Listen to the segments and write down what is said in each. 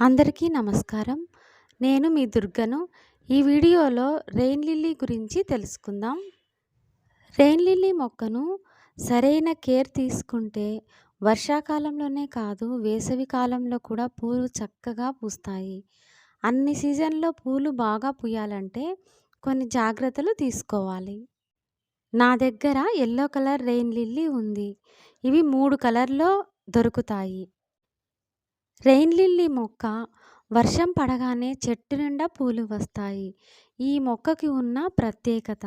అందరికీ నమస్కారం. నేను మీ దుర్గను. ఈ వీడియోలో రెయిన్ లిల్లీ గురించి తెలుసుకుందాం. రెయిన్ లిల్లీ మొక్కను సరైన కేర్ తీసుకుంటే వర్షాకాలంలోనే కాదు, వేసవి కాలంలో కూడా పూలు చక్కగా పూస్తాయి. అన్ని సీజన్‌లో పూలు బాగా పూయాలంటే కొన్ని జాగ్రత్తలు తీసుకోవాలి. నా దగ్గర యెల్లో కలర్ రెయిన్ లిల్లీ ఉంది. ఇవి 3 కలర్‌లో దొరుకుతాయి. రెయిన్ లిల్లీ మొక్క వర్షం పడగానే చెట్టు నిండా పూలు వస్తాయి. ఈ మొక్కకి ఉన్న ప్రత్యేకత.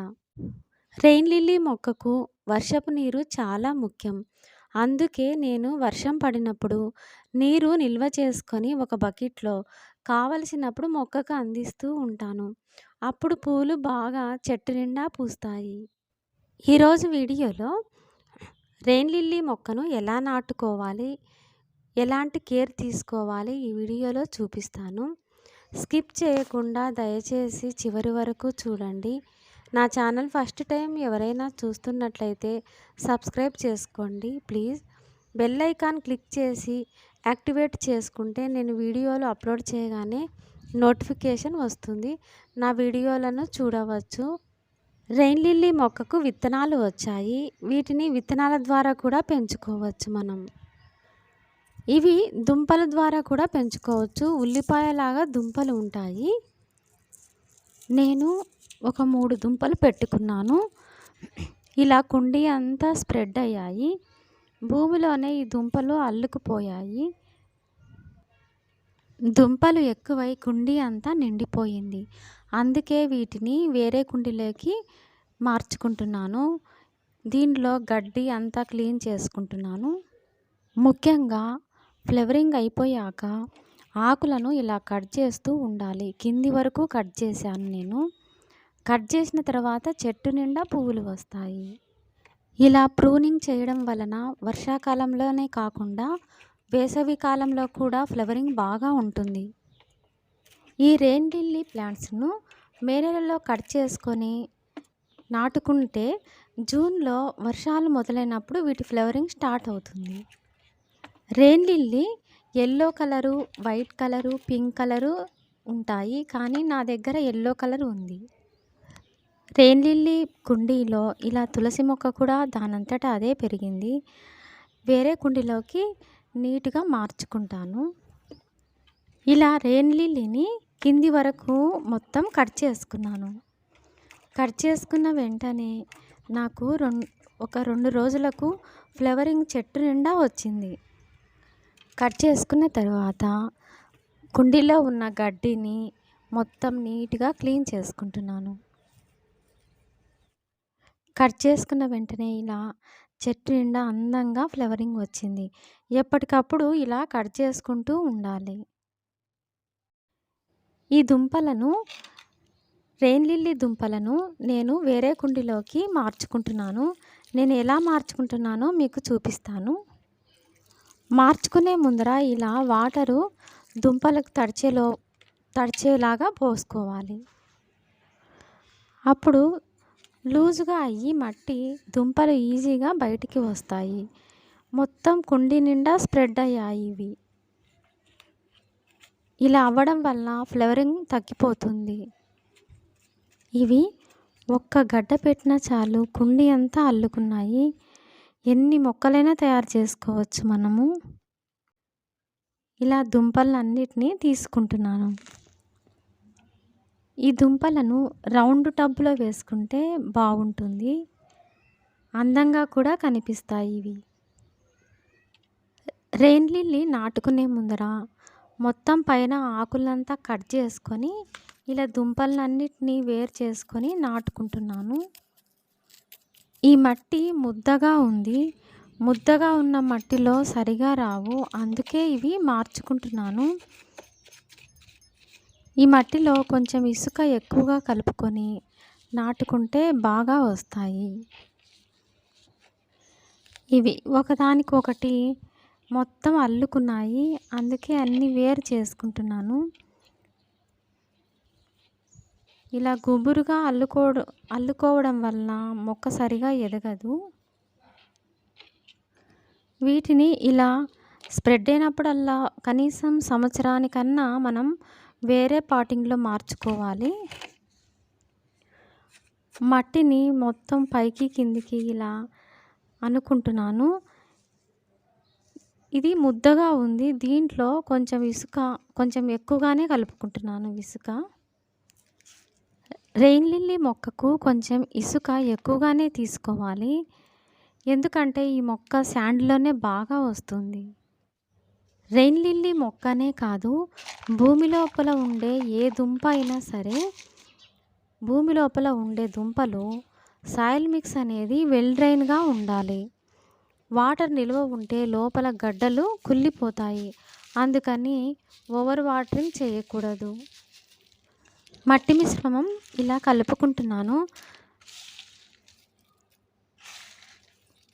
రెయిన్ లిల్లీ మొక్కకు వర్షపు నీరు చాలా ముఖ్యం. అందుకే నేను వర్షం పడినప్పుడు నీరు నిల్వ చేసుకొని ఒక బకెట్‌లో కావలసినప్పుడు మొక్కకు అందిస్తూ ఉంటాను. అప్పుడు పూలు బాగా చెట్టు నిండా పూస్తాయి. ఈరోజు వీడియోలో రెయిన్ లిల్లీ మొక్కను ఎలా నాటుకోవాలి, ఎలాంటి కేర్ తీసుకోవాలి ఈ వీడియోలో చూపిస్తాను. స్కిప్ చేయకుండా దయచేసి చివరి వరకు చూడండి. నా ఛానల్ ఫస్ట్ టైం ఎవరైనా చూస్తున్నట్లయితే సబ్స్క్రైబ్ చేసుకోండి ప్లీజ్. బెల్ ఐకాన్ క్లిక్ చేసి యాక్టివేట్ చేసుకుంటే నేను వీడియోలు అప్లోడ్ చేయగానే నోటిఫికేషన్ వస్తుంది. నా వీడియోలను చూడవచ్చు. రెయిన్ లిల్లీ మొక్కకు విత్తనాలు వచ్చాయి. వీటిని విత్తనాల ద్వారా కూడా పెంచుకోవచ్చు మనం. ఇవి దుంపల ద్వారా కూడా పెంచుకోవచ్చు. ఉల్లిపాయలాగా దుంపలు ఉంటాయి. నేను ఒక 3 దుంపలు పెట్టుకున్నాను. ఇలా కుండీ అంతా స్ప్రెడ్ అయ్యాయి. భూమిలోనే ఈ దుంపలు అల్లుకుపోయాయి. దుంపలు ఎక్కువై కుండీ అంతా నిండిపోయింది. అందుకే వీటిని వేరే కుండీలోకి మార్చుకుంటున్నాను. దీనిలో గడ్డి అంతా క్లీన్ చేసుకుంటున్నాను. ముఖ్యంగా ఫ్లవరింగ్ అయిపోయాక ఆకులను ఇలా కట్ చేస్తూ ఉండాలి. కింది వరకు కట్ చేశాను నేను. కట్ చేసిన తర్వాత చెట్టు నిండా పువ్వులు వస్తాయి. ఇలా ప్రూనింగ్ చేయడం వలన వర్షాకాలంలోనే కాకుండా వేసవి కాలంలో కూడా ఫ్లవరింగ్ బాగా ఉంటుంది. ఈ రెయిన్ లిల్లీ ప్లాంట్స్ను మే నెలలో కట్ చేసుకొని నాటుకుంటే జూన్లో వర్షాలు మొదలైనప్పుడు వీటి ఫ్లవరింగ్ స్టార్ట్ అవుతుంది. Rain lily yellow colour, white colour, pink colour ఉంటాయి. కానీ నా దగ్గర యెల్లో కలర్ ఉంది. రెయిన్ లిల్లీ కుండీలో ఇలా తులసి మొక్క కూడా దానంతట అదే పెరిగింది. వేరే కుండీలోకి నీట్గా మార్చుకుంటాను. ఇలా రెయిన్ లిల్లీని కింది వరకు మొత్తం కట్ చేసుకున్నాను. కట్ చేసుకున్న వెంటనే నాకు ఒక 2 రోజులకు ఫ్లవరింగ్ చెట్టు నిండా వచ్చింది. కట్ చేసుకున్న తర్వాత కుండీలో ఉన్న గడ్డిని మొత్తం నీట్గా క్లీన్ చేసుకుంటున్నాను. కట్ చేసుకున్న వెంటనే ఇలా చెట్టు నిండా అందంగా ఫ్లవరింగ్ వచ్చింది. ఎప్పటికప్పుడు ఇలా కట్ చేసుకుంటూ ఉండాలి. ఈ దుంపలను రెయిన్ లిల్లీ దుంపలను నేను వేరే కుండీలోకి మార్చుకుంటున్నాను. నేను ఎలా మార్చుకుంటున్నానో మీకు చూపిస్తాను. మార్చుకునే ముందర ఇలా వాటరు దుంపలకు తడిచేలాగా పోసుకోవాలి. అప్పుడు లూజుగా అయ్యి మట్టి దుంపలు ఈజీగా బయటికి వస్తాయి. మొత్తం కుండీ నిండా స్ప్రెడ్ అయ్యాయి ఇవి. ఇలా అవ్వడం వల్ల ఫ్లవరింగ్ తగ్గిపోతుంది. ఇవి ఒక్క గడ్డ పెట్టినా చాలు కుండీ అంతా అల్లుకున్నాయి. ఎన్ని మొక్కలైనా తయారు చేసుకోవచ్చు మనము. ఇలా దుంపలన్నిటినీ తీసుకుంటున్నాను. ఈ దుంపలను రౌండ్ టబ్లో వేసుకుంటే బాగుంటుంది. అందంగా కూడా కనిపిస్తాయి ఇవి. రెయిన్ లిల్లీ నాటుకునే ముందర మొత్తం పైన ఆకులంతా కట్ చేసుకొని ఇలా దుంపలన్నిటినీ వేరు చేసుకొని నాటుకుంటున్నాను. ఈ మట్టి ముద్దగా ఉంది. ముద్దగా ఉన్న మట్టిలో సరిగా రావు. అందుకే ఇవి మార్చుకుంటున్నాను. ఈ మట్టిలో కొంచెం ఇసుక ఎక్కువగా కలుపుకొని నాటుకుంటే బాగా వస్తాయి. ఇవి ఒకదానికొకటి మొత్తం అల్లుకున్నాయి. అందుకే అన్నీ వేరు చేసుకుంటున్నాను. ఇలా గుబురుగా అల్లుకోవడం వల్ల మొక్క సరిగా ఎదగదు. వీటిని ఇలా స్ప్రెడ్ అయినప్పుడల్లా కనీసం సంవత్సరానికన్నా మనం వేరే పాటింగ్‌లో మార్చుకోవాలి. మట్టిని మొత్తం పైకి, కిందికి ఇలా అనుకుంటున్నాను. ఇది ముద్దగా ఉంది. దీంట్లో కొంచెం ఇసుక కొంచెం ఎక్కువగానే కలుపుకుంటున్నాను ఇసుక. రెయిన్ లిల్లీ మొక్కకు కొంచెం ఇసుక ఎక్కువగానే తీసుకోవాలి. ఎందుకంటే ఈ మొక్క శాండ్‌లోనే బాగా వస్తుంది. రెయిన్ లిల్లీ మొక్కనే కాదు, భూమి లోపల ఉండే ఏ దుంప అయినా సరే, భూమి లోపల ఉండే దుంపలు సాయిల్ మిక్స్ అనేది వెల్ డ్రైన్‌గా ఉండాలి. వాటర్ నిల్వ ఉంటే లోపల గడ్డలు కుళ్ళిపోతాయి. అందుకని ఓవర్ వాటరింగ్ చేయకూడదు. మట్టి మిశ్రమం ఇలా కలుపుకుంటున్నాను.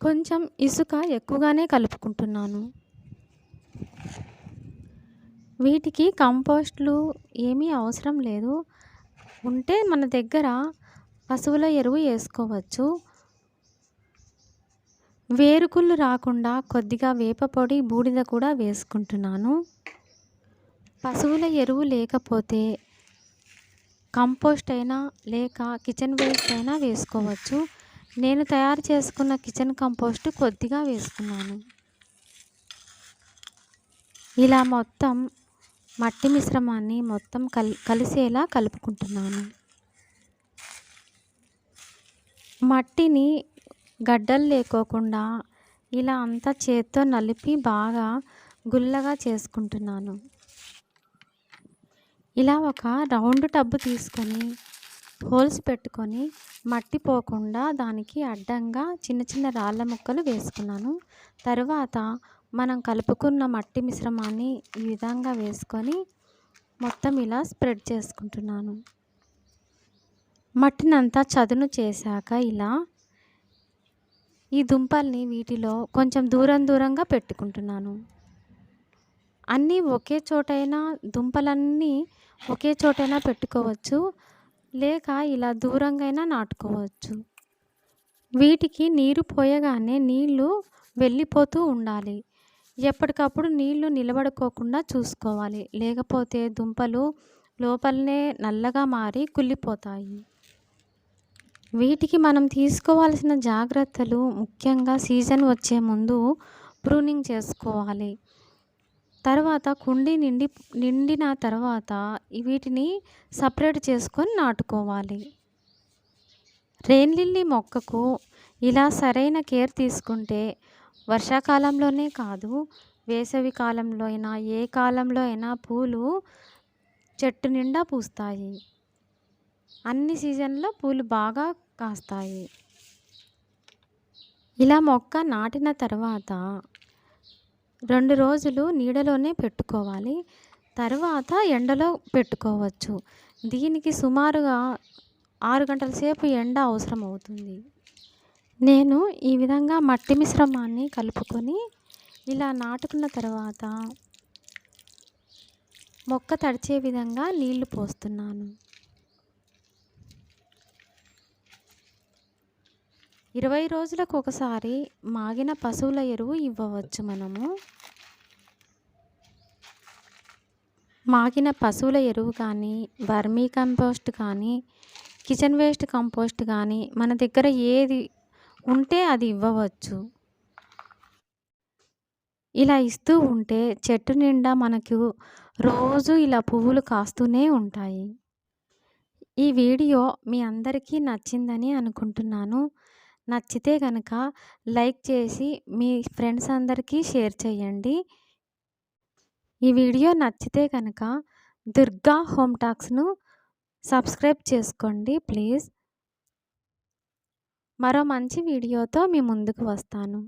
కొంచెం ఇసుక ఎక్కువగానే కలుపుకుంటున్నాను. వీటికి కంపోస్టులు ఏమీ అవసరం లేదు. ఉంటే మన దగ్గర పశువుల ఎరువు వేసుకోవచ్చు. వేరుకుళ్ళు రాకుండా కొద్దిగా వేప పొడి, బూడిద కూడా వేసుకుంటున్నాను. పశువుల ఎరువు లేకపోతే కంపోస్ట్ అయినా లేక కిచెన్ వేస్ట్ అయినా వేసుకోవచ్చు. నేను తయారు చేసుకున్న కిచెన్ కంపోస్ట్ కొద్దిగా వేసుకున్నాను. ఇలా మొత్తం మట్టి మిశ్రమాన్ని మొత్తం కలిసేలా కలుపుకుంటున్నాను. మట్టిని గడ్డలు లేకోకుండా ఇలా అంతా చేత్తో నలిపి బాగా గుల్లగా చేసుకుంటున్నాను. ఇలా ఒక రౌండ్ టబ్బు తీసుకొని హోల్స్ పెట్టుకొని మట్టి పోకుండా దానికి అడ్డంగా చిన్న చిన్న రాళ్ళ ముక్కలు వేసుకున్నాను. తరువాత మనం కలుపుకున్న మట్టి మిశ్రమాన్ని ఈ విధంగా వేసుకొని మొత్తం ఇలా స్ప్రెడ్ చేసుకుంటున్నాను. మట్టినంతా చదును చేశాక ఇలా ఈ దుంపల్ని వీటిలో కొంచెం దూరంగా పెట్టుకుంటున్నాను. అన్నీ ఒకే చోటైనా దుంపలన్నీ ఒకే చోటైనా పెట్టుకోవచ్చు, లేక ఇలా దూరంగా అయినా నాటుకోవచ్చు. వీటికి నీరు పోయగానే నీళ్లు వెళ్ళిపోతూ ఉండాలి. ఎప్పటికప్పుడు నీళ్లు నిలబడుకోకుండా చూసుకోవాలి. లేకపోతే దుంపలు లోపలనే నల్లగా మారి కుళ్ళిపోతాయి. వీటికి మనం తీసుకోవాల్సిన జాగ్రత్తలు ముఖ్యంగా సీజన్ వచ్చే ముందు ప్రూనింగ్ చేసుకోవాలి. తర్వాత కుండీ నిండిన తర్వాత వీటిని సపరేట్ చేసుకొని నాటుకోవాలి. రెయిన్ లిల్లీ మొక్కకు ఇలా సరైన కేర్ తీసుకుంటే వర్షాకాలంలోనే కాదు, వేసవి కాలంలో అయినా ఏ కాలంలో అయినా పూలు చెట్టు నిండా పూస్తాయి. అన్ని సీజన్లో పూలు బాగా కాస్తాయి. ఇలా మొక్క నాటిన తర్వాత 2 రోజులు నీడలోనే పెట్టుకోవాలి. తర్వాత ఎండలో పెట్టుకోవచ్చు. దీనికి సుమారుగా 6 గంటల సేపు ఎండ అవసరం అవుతుంది. నేను ఈ విధంగా మట్టి మిశ్రమాన్ని కలుపుకొని ఇలా నాటుకున్న తర్వాత మొక్క తడిచే విధంగా నీళ్లు పోస్తున్నాను. 20 రోజులకు ఒకసారి మాగిన పశువుల ఎరువు ఇవ్వవచ్చు మనము. మాగిన పశువుల ఎరువు కానీ, వర్మీ కంపోస్ట్ కానీ, కిచెన్ వేస్ట్ కంపోస్ట్ కానీ మన దగ్గర ఏది ఉంటే అది ఇవ్వవచ్చు. ఇలా ఇస్తూ ఉంటే చెట్టు నిండా మనకు రోజు ఇలా పువ్వులు కాస్తూనే ఉంటాయి. ఈ వీడియో మీ అందరికీ నచ్చిందని అనుకుంటున్నాను. నచ్చితే కనుక లైక్ చేసి మీ ఫ్రెండ్స్ అందరికీ షేర్ చేయండి. ఈ వీడియో నచ్చితే కనుక దుర్గా హోమ్ టాక్స్ను సబ్స్క్రైబ్ చేసుకోండి ప్లీజ్. మరో మంచి వీడియోతో మీ ముందుకు వస్తాను.